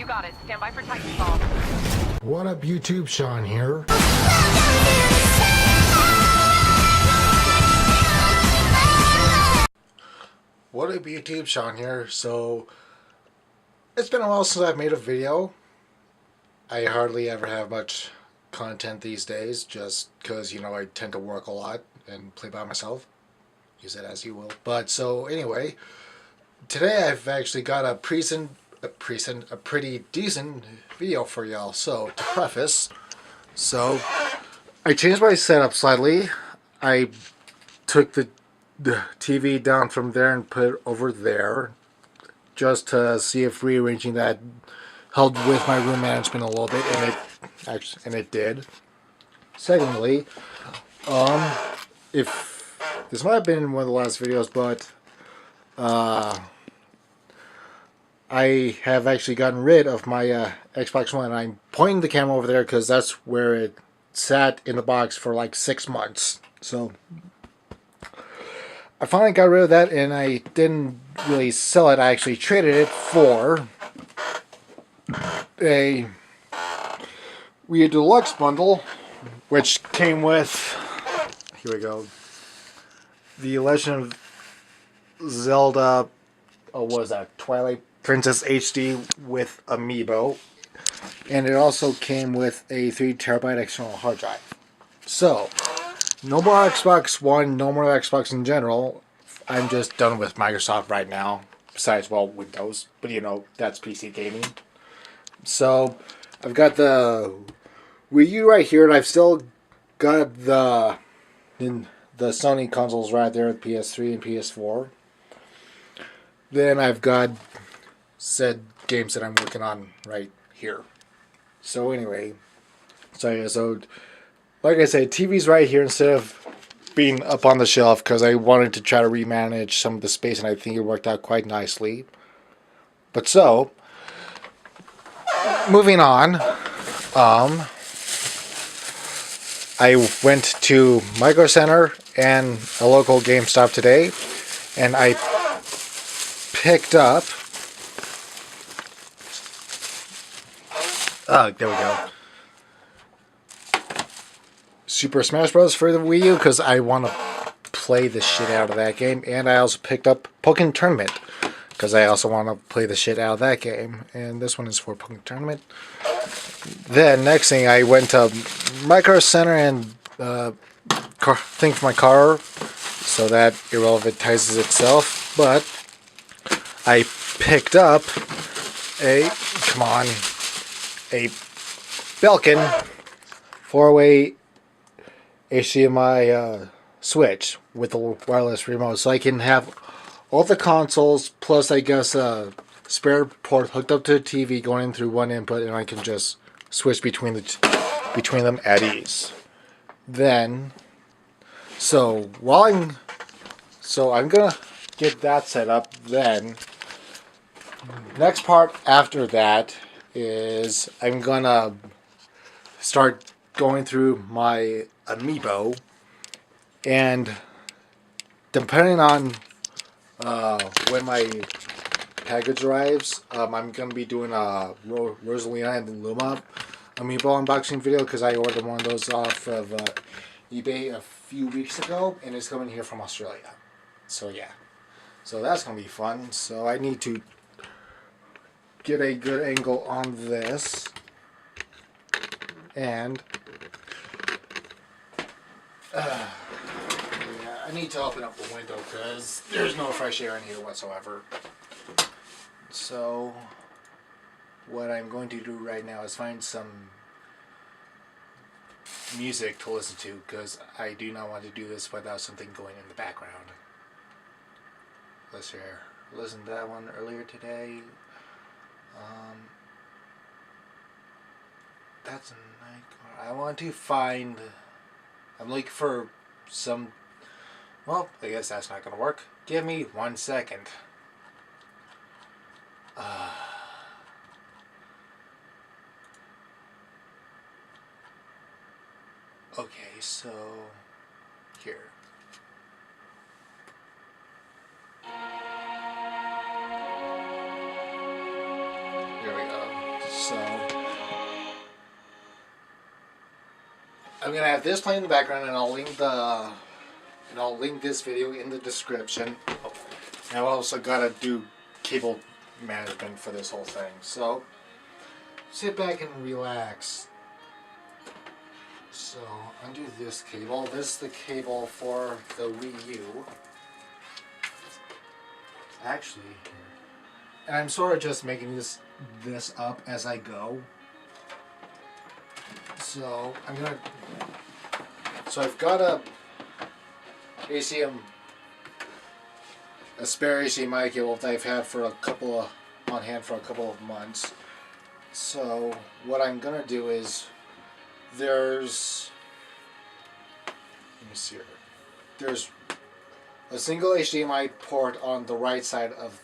You got it. Stand by for Titanfall. What up, YouTube? Sean here. What up, YouTube? Sean here. So, it's been a while since I've made a video. I hardly ever have much content these days, just because, you know, I tend to work a lot and play by myself. Use it as you will. But, so, anyway, today I've actually got a pretty decent video for y'all. So, to preface, so I changed my setup slightly. I took the TV down from there and put it over there, just to see if rearranging that helped with my room management a little bit, and it did. Secondly, if this might have been in one of the last videos, but I have actually gotten rid of my Xbox One. I'm pointing the camera over there because that's where it sat in the box for like 6 months. So I finally got rid of that, and I didn't really sell it. I actually traded it for a Wii U Deluxe bundle, which came with, here we go, The Legend of Zelda, what was that, Twilight Princess HD with Amiibo, and it also came with a 3 terabyte external hard drive. So, no more Xbox One, no more Xbox in general. I'm just done with Microsoft right now. Besides, well, Windows. But you know, that's PC gaming. So, I've got the Wii U right here, and I've still got the Sony consoles right there, the PS3 and PS4. Then I've got said games that I'm working on right here. So anyway, so like I said, TV's right here instead of being up on the shelf, because I wanted to try to remanage some of the space, and I think it worked out quite nicely. But so, moving on, I went to Micro Center and a local GameStop today, and I picked up, there we go, Super Smash Bros. For the Wii U, because I want to play the shit out of that game. And I also picked up Pokken Tournament, because I also want to play the shit out of that game. And this one is for Pokken Tournament. Then, next thing, I went to Micro Center and thing for my car, so that irrelevantizes itself. But I picked up a Belkin 4-way HDMI switch with a wireless remote, so I can have all the consoles plus, I guess, a spare port hooked up to the TV going in through one input, and I can just switch between them at ease. Then, I'm gonna get that set up. Then, next part after that is I'm gonna start going through my Amiibo, and depending on when my package arrives, I'm going to be doing a Rosalina and Luma Amiibo unboxing video, because I ordered one of those off of eBay a few weeks ago, and it's coming here from Australia. So yeah, so that's going to be fun. So I need to get a good angle on this, and yeah, I need to open up the window because there's no fresh air in here whatsoever. So what I'm going to do right now is find some music to listen to, because I do not want to do this without something going in the background. Let's hear. Listen to that one earlier today. That's a night car. I want to find. I'm looking for some. Well, I guess that's not going to work. Give me 1 second. Okay, so here. There we go. So I'm gonna have this playing in the background, and I'll link this video in the description. And I've also gotta do cable management for this whole thing. So sit back and relax. So undo this cable. This is the cable for the Wii U. Actually, here. And I'm sort of just making this up as I go. So I've got a spare HDMI cable that I've had for on hand for a couple of months. So what I'm gonna do is let me see here. There's a single HDMI port on the right side of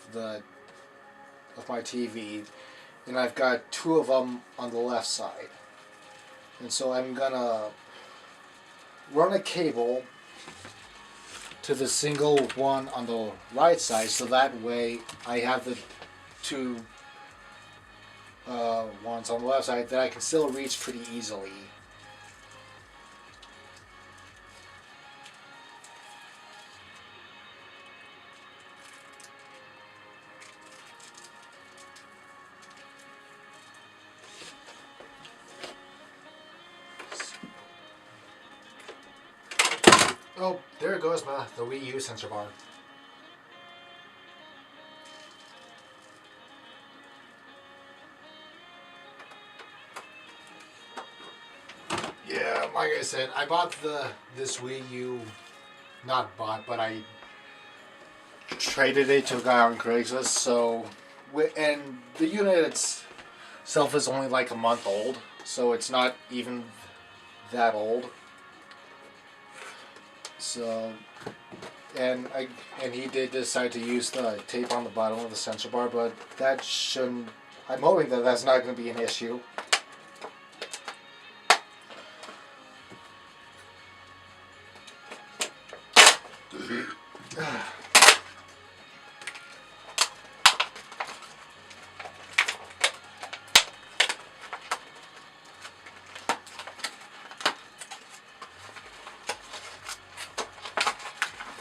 my TV, and I've got two of them on the left side. And so I'm gonna run a cable to the single one on the right side, so that way I have the two ones on the left side that I can still reach pretty easily. Oh, there goes the Wii U sensor bar. Yeah, like I said, I bought this Wii U, not bought, but I traded it to a guy on Craigslist. So, and the unit itself is only like a month old, so it's not even that old. So, and he did decide to use the tape on the bottom of the sensor bar, but that shouldn't. I'm hoping that that's not going to be an issue.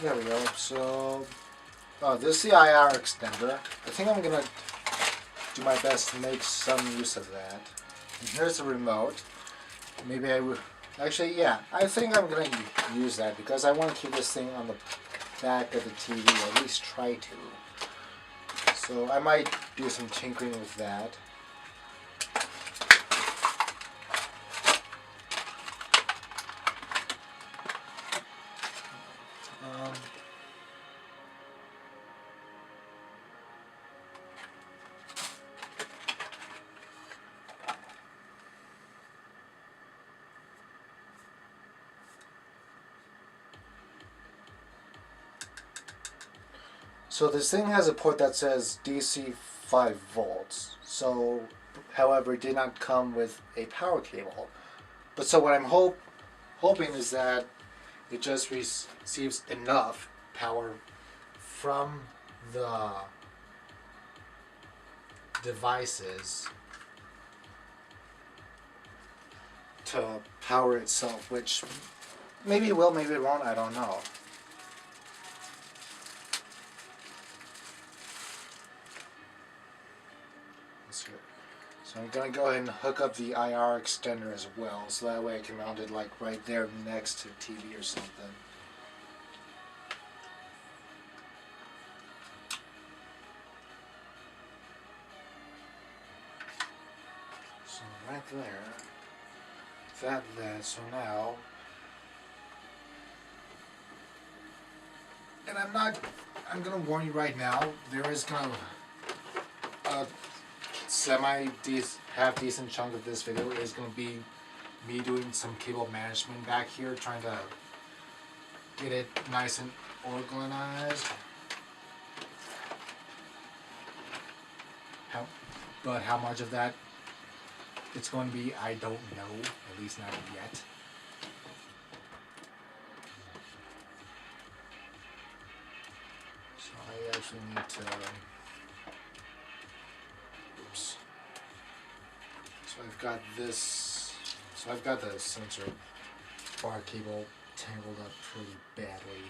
There we go. So, this is the IR extender. I think I'm gonna do my best to make some use of that. And here's the remote. Maybe I would. Actually, yeah, I think I'm gonna use that because I want to keep this thing on the back of the TV, or at least try to. So I might do some tinkering with that. So this thing has a port that says DC 5 volts. So, however, it did not come with a power cable. But so what I'm hoping is that it just receives enough power from the devices to power itself, which maybe it will, maybe it won't, I don't know. So I'm going to go ahead and hook up the IR extender as well, so that way I can mount it like right there next to the TV or something. So right there, so now, and I'm going to warn you right now, there is going to half decent chunk of this video is going to be me doing some cable management back here, trying to get it nice and organized. But how much of that it's going to be, I don't know, at least not yet. So I actually need to So I've got this. So I've got the sensor bar cable tangled up pretty badly.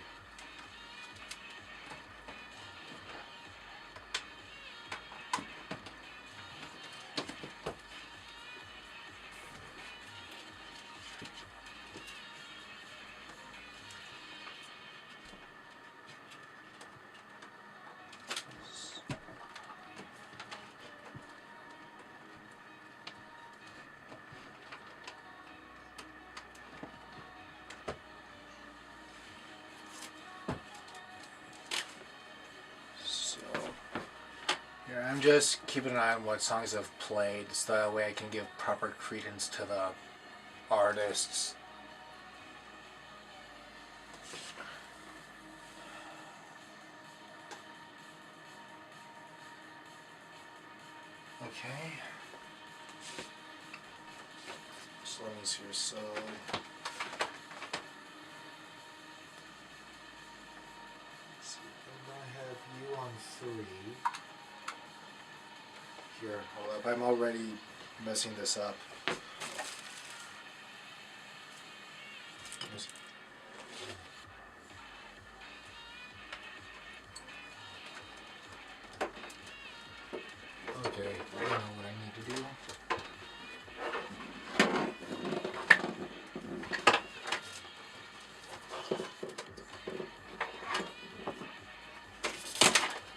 Here, I'm just keeping an eye on what songs I've played, so that way I can give proper credence to the artists. Okay. So let me see here. So let's see. I'm gonna have you on 3. Here, hold up. I'm already messing this up. Okay, I don't know what I need to do.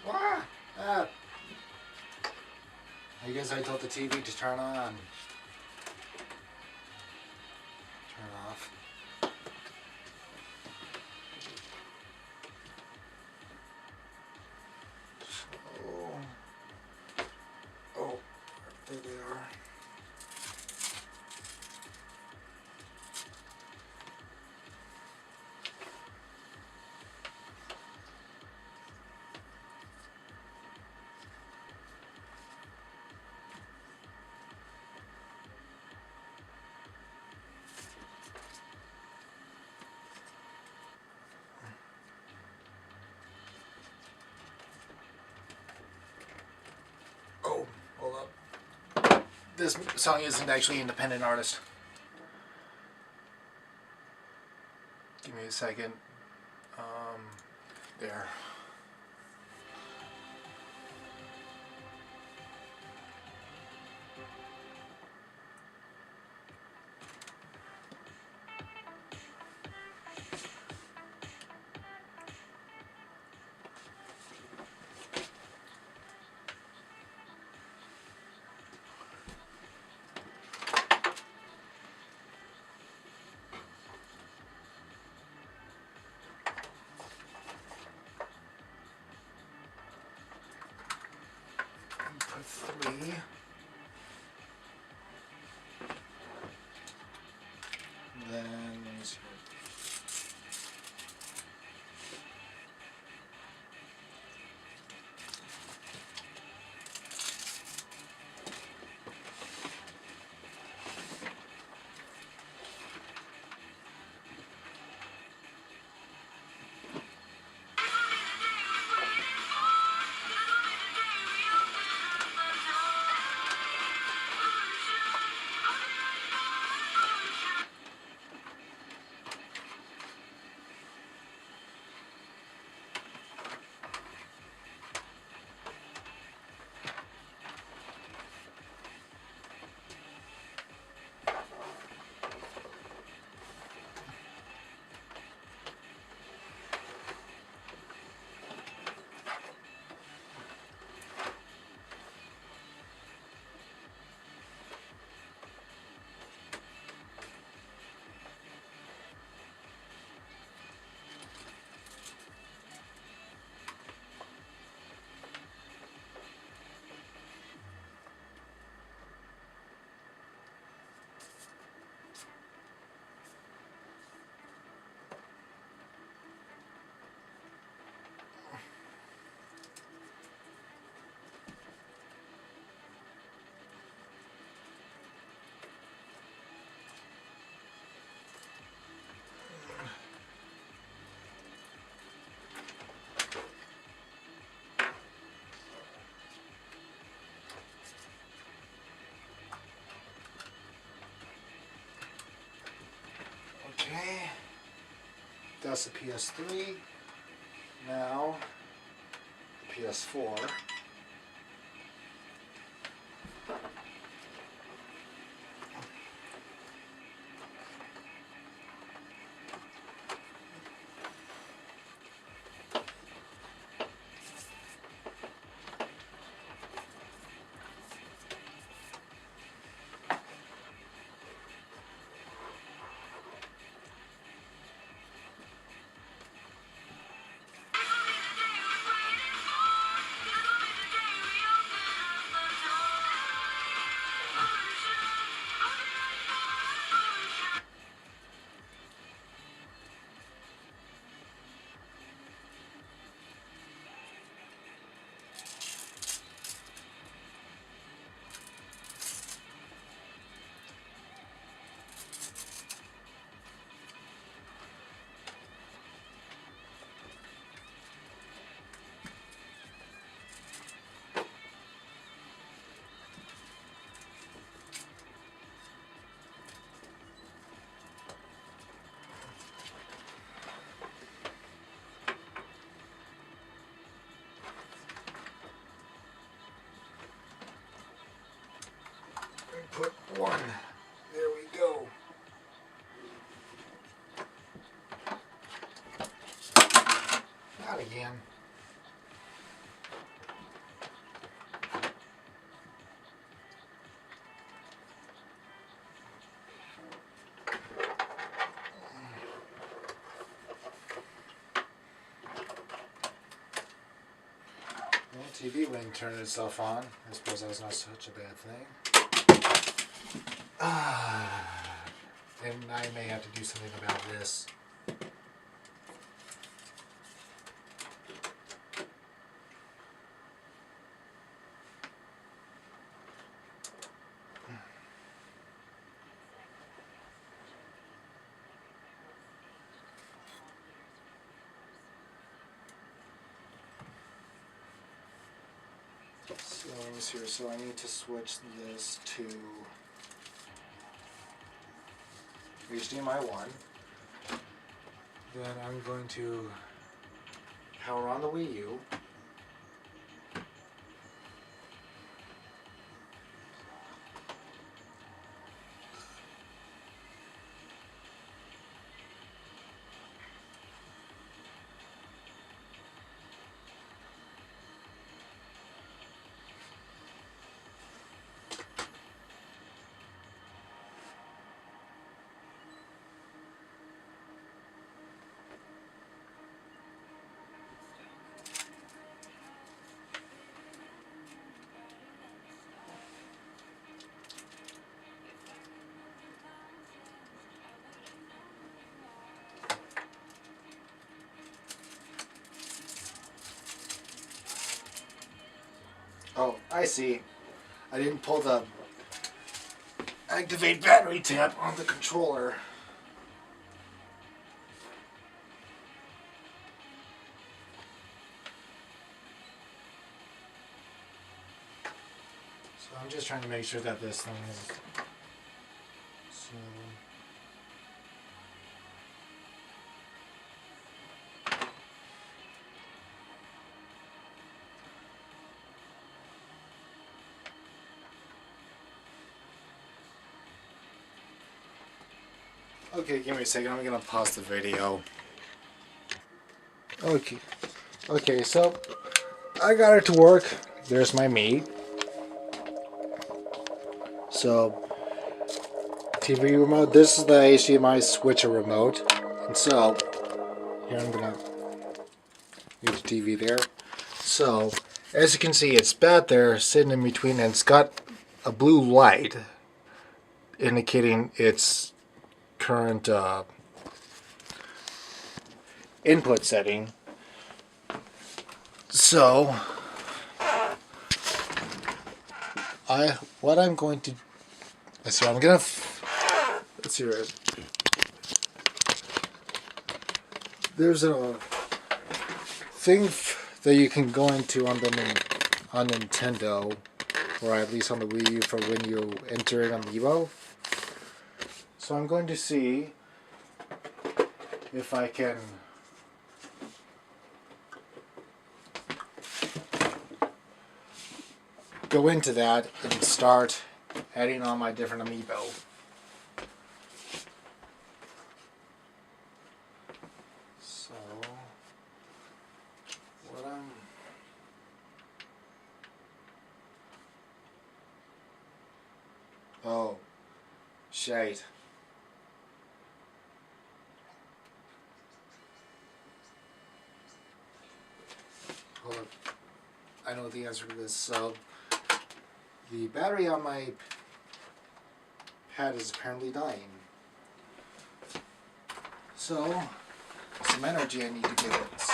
Ah! I guess I told the TV to turn on. Turn off. Oh, there they are. Oh, hold up. This song isn't actually an independent artist. Give me a second. There. Put 3. Then let me see. That's the PS3. Now, the PS4. Put one. There we go. Not again. Well, TV wouldn't turn itself on. I suppose that's not such a bad thing. And I may have to do something about this. So let's see here. So I need to switch this to HDMI 1. Then I'm going to power on the Wii U. Oh, I see. I didn't pull the activate battery tab on the controller. So I'm just trying to make sure that this thing is... So... Okay, give me a second. I'm gonna pause the video. Okay, so I got it to work. There's my meat. So TV remote. This is the HDMI switcher remote. And so here I'm gonna use the TV there. So as you can see, it's back there sitting in between, and it's got a blue light indicating its current input setting. So what I'm going to let's see here. There's a thing that you can go into on Nintendo, or at least on the Wii U, for when you enter it on Evo. So I'm going to see if I can go into that and start adding on my different amiibo. So, what I'm... Oh, shite. Hold up. I know the answer to this. So, the battery on my pad is apparently dying. So, some energy I need to give it. So,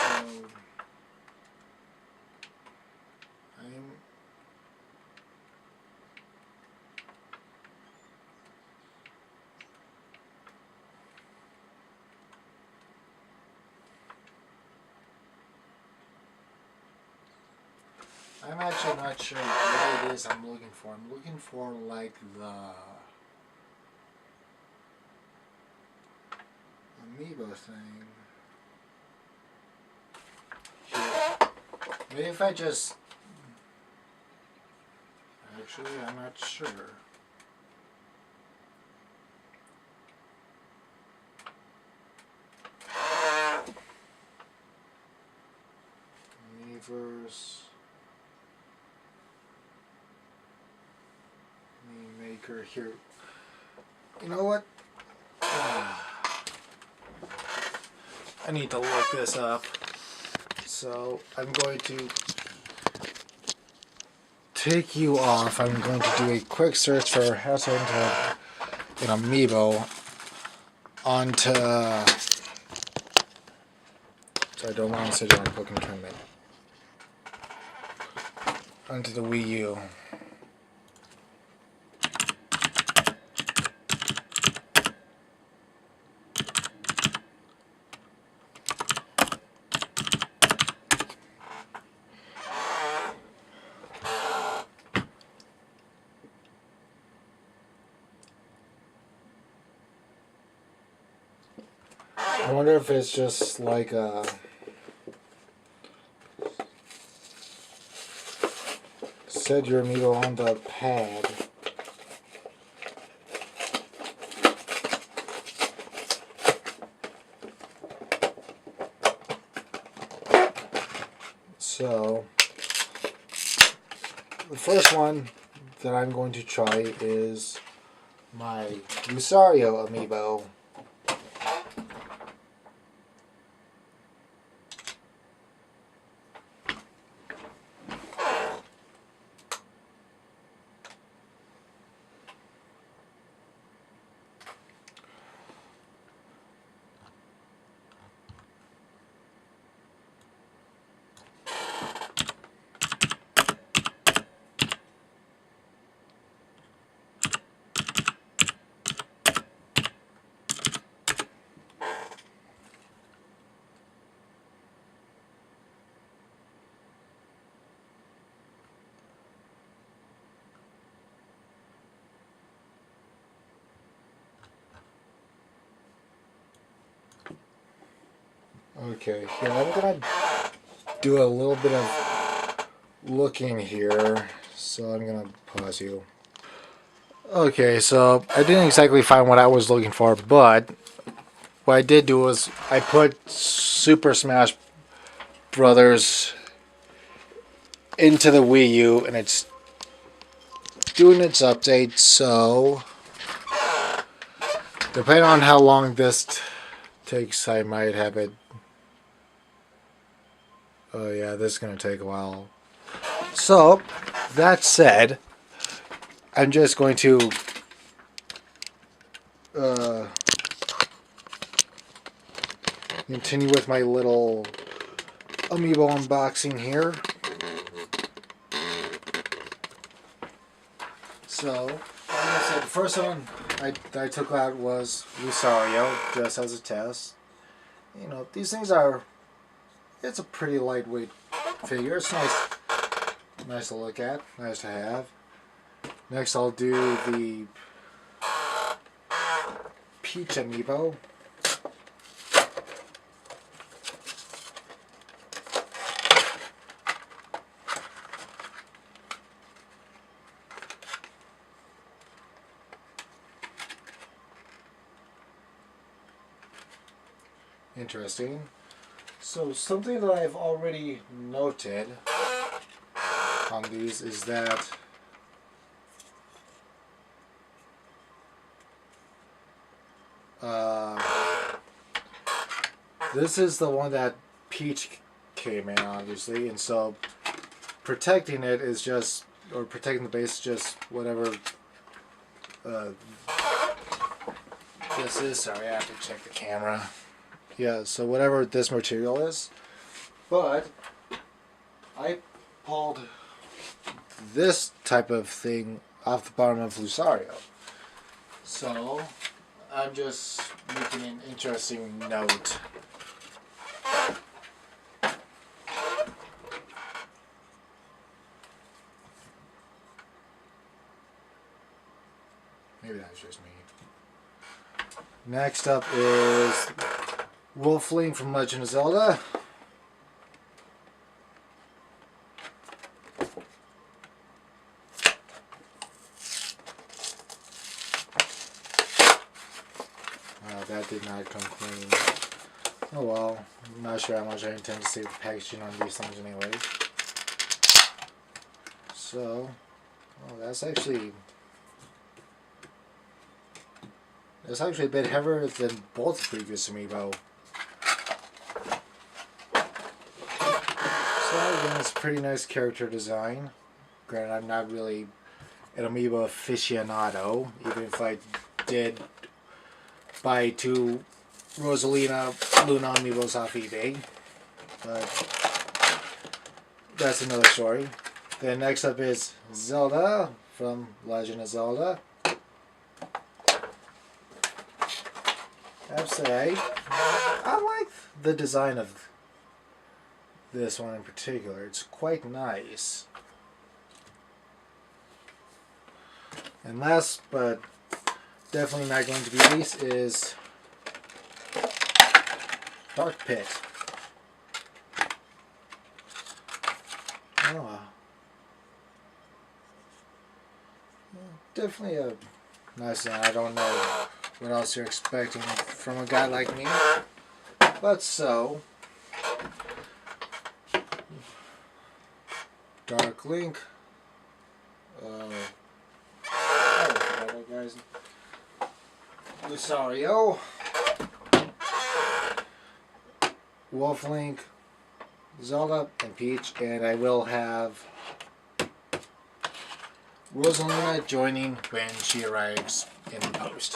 I'm actually not sure what it is I'm looking for. I'm looking for like the amiibo thing. Here. Maybe if I just... Actually, I'm not sure. Miiverse. Maker here. You know what? I need to look this up. So I'm going to take you off. I'm going to do a quick search for how to enter an amiibo onto... So I don't want to sit on Pokken Tournament. Onto the Wii U. I wonder if it's just like a... Set your amiibo on the pad. So, the first one that I'm going to try is my Lucario amiibo. Okay, here I'm gonna do a little bit of looking here, so I'm gonna pause you. Okay, so I didn't exactly find what I was looking for, but what I did do was I put Super Smash Brothers into the Wii U, and it's doing its update, so depending on how long this takes, I might have it. Oh yeah, this is going to take a while. So, that said, I'm just going to continue with my little amiibo unboxing here. So, like I said, the first one I took out was Lucario, just as a test. You know, these things are... It's a pretty lightweight figure. It's nice to look at, nice to have. Next I'll do the Peach amiibo. interesting. So something that I've already noted on these is that this is the one that Peach came in, obviously, and so protecting it is just, or protecting the base is just whatever this is. Sorry, I have to check the camera. Yeah, so whatever this material is. But I pulled this type of thing off the bottom of Lucario. So I'm just making an interesting note. Maybe that's just me. Next up is Wolfling from Legend of Zelda. That did not come clean. Oh well, I'm not sure how much I intend to save the packaging on these things anyway. So, oh, that's actually a bit heavier than both the previous amiibo. So again, it's a pretty nice character design. Granted, I'm not really an amiibo aficionado, even if I did buy 2 Rosalina Luna amiibos off eBay. But that's another story. Then next up is Zelda from Legend of Zelda. I have to say, I like the design of this one in particular. It's quite nice. And last but definitely not going to be least is Dark Pit. Oh, definitely a nice one. I don't know what else you're expecting from a guy like me. But so, Dark Link. Guys. Lucario, Wolflink, Zelda, and Peach, and I will have Rosalina joining when she arrives in the post.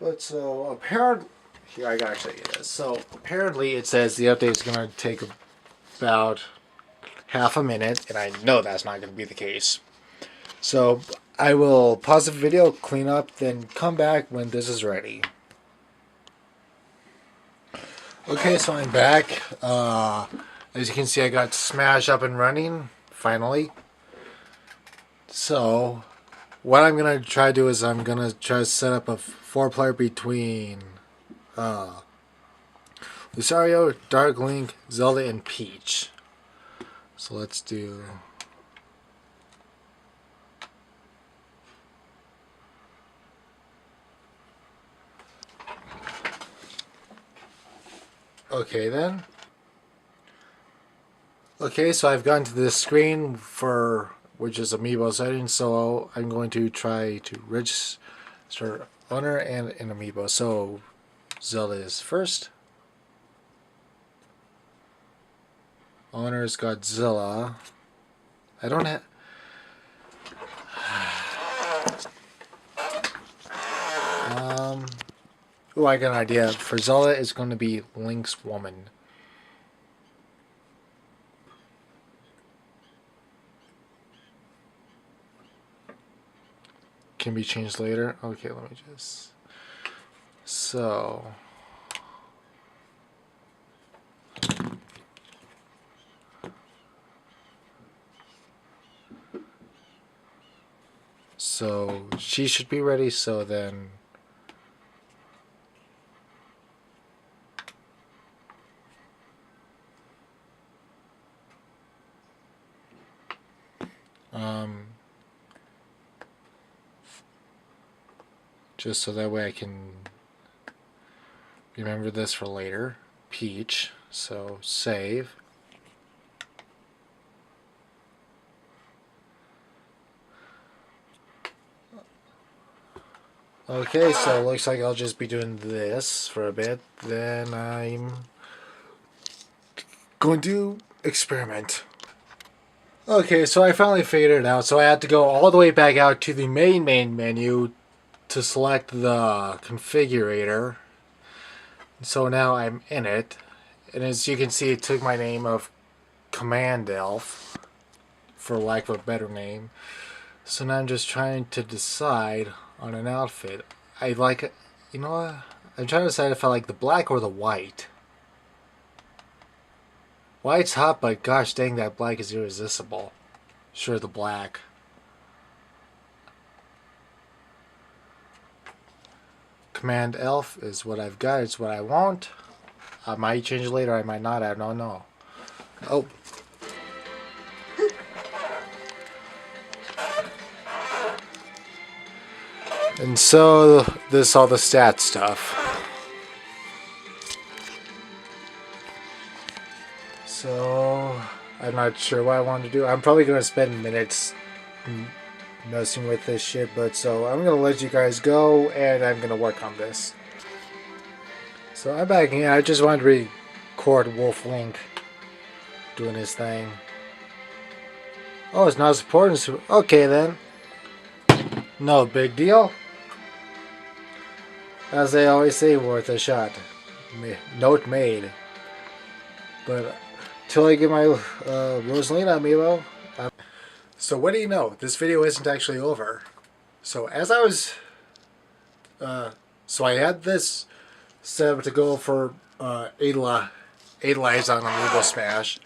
But so apparently, here I gotta show you this. So apparently it says the update is gonna take about half a minute, and I know that's not gonna be the case. So I will pause the video, clean up, then come back when this is ready. Okay, so I'm back. As you can see, I got Smash up and running, finally. So, what I'm going to try to do is I'm going to try to set up a 4-player between Lucario, Dark Link, Zelda, and Peach. So let's do... Okay then. Okay, so I've gotten to this screen for which is amiibo settings, so I'm going to try to register owner and an amiibo. So Zelda is first. Owner's Godzilla. I don't have... Oh, I got an idea. For Zelda, it's going to be Link's woman. Can be changed later. Okay, let me just... So... So, she should be ready, so then... just so that way I can Remember this for later. Peach. So save. Okay, so it looks like I'll just be doing this for a bit. Then I'm going to experiment. Okay, so I finally figured it out. So I had to go all the way back out to the main menu to select the configurator. So now I'm in it. And as you can see, it took my name of Command Elf, for lack of a better name. So now I'm just trying to decide on an outfit. I like it. You know what? I'm trying to decide if I like the black or the white. White's hot, but gosh dang, that black is irresistible. Sure, the black. Command Elf is what I've got. It's what I want. I might change it later. I might not. I don't know. Oh. And so, this is all the stat stuff. So, I'm not sure what I want to do. I'm probably going to spend minutes messing with this shit, but so I'm going to let you guys go, and I'm going to work on this. So, I'm back in. I just wanted to record Wolf Link doing his thing. Oh, it's not supporting. Okay, then. No big deal. As they always say, worth a shot. Note made. But till I get my Rosalina amiibo. So what do you know? This video isn't actually over. So as I was, so I had this set up to go for 8 lives on Amiibo Smash,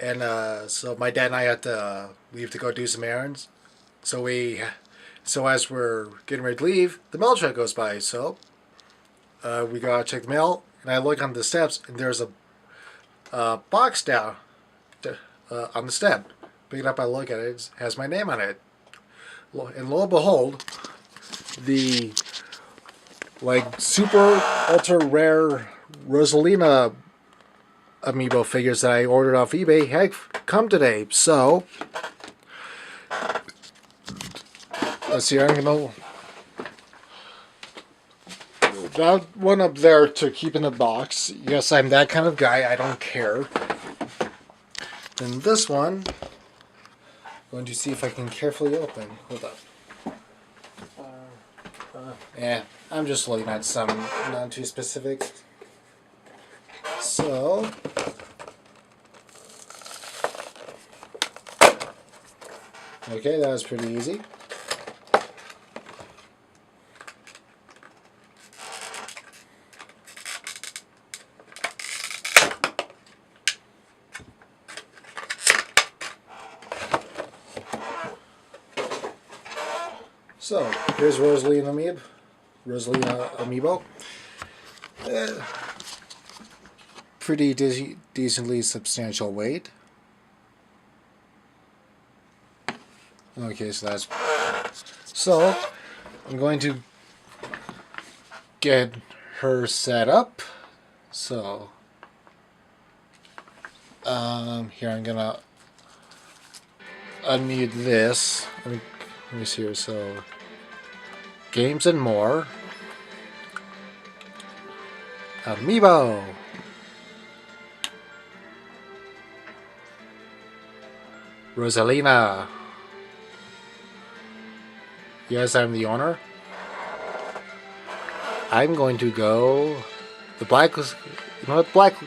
and so my dad and I had to leave to go do some errands. So as we're getting ready to leave, the mail truck goes by. So we go out to check the mail, and I look on the steps, and there's a box down on the step. Pick it up, I look at it, it has my name on it. And lo and behold, the super ultra rare Rosalina amiibo figures that I ordered off eBay had come today. So let's see, I'm gonna that one up there to keep in the box. Yes, I'm that kind of guy. I don't care. And this one, I'm going to see if I can carefully open. Hold up. Yeah, I'm just looking at some not too specific. So, okay, that was pretty easy. So, here's Rosalina amiibo. Pretty decently substantial weight. Okay, so that's... So, I'm going to get her set up. So, here I'm gonna unmute this. Let me see here. So, games and more. Amiibo. Rosalina. Yes, I'm the owner. I'm going to go. The black was. You know what?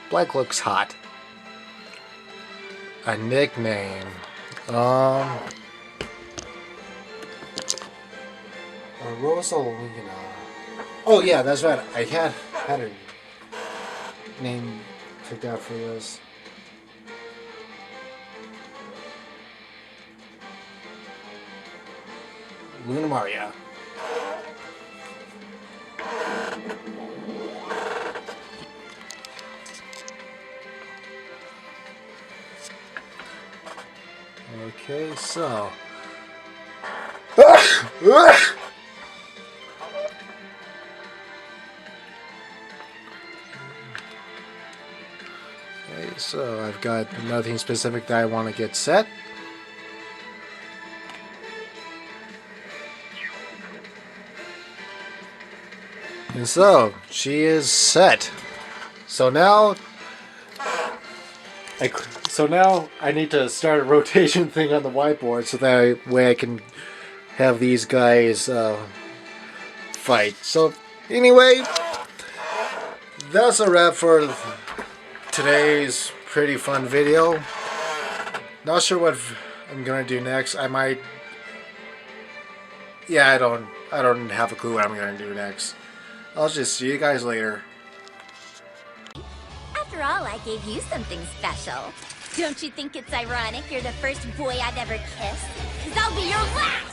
Black looks hot. A nickname. Rosalina. Oh yeah, that's right. I had a name picked out for this. Luna Maria. Okay, so. So I've got nothing specific that I want to get set. And so, she is set. So now I need to start a rotation thing on the whiteboard so that way I can have these guys fight. So anyway, that's a wrap for today's pretty fun video. Not sure what I'm gonna do next. I might, yeah, I don't have a clue what I'm gonna do next. I'll just see you guys later. After all, I gave you something special. Don't you think it's ironic you're the first boy I've ever kissed? 'Cause I'll be your last!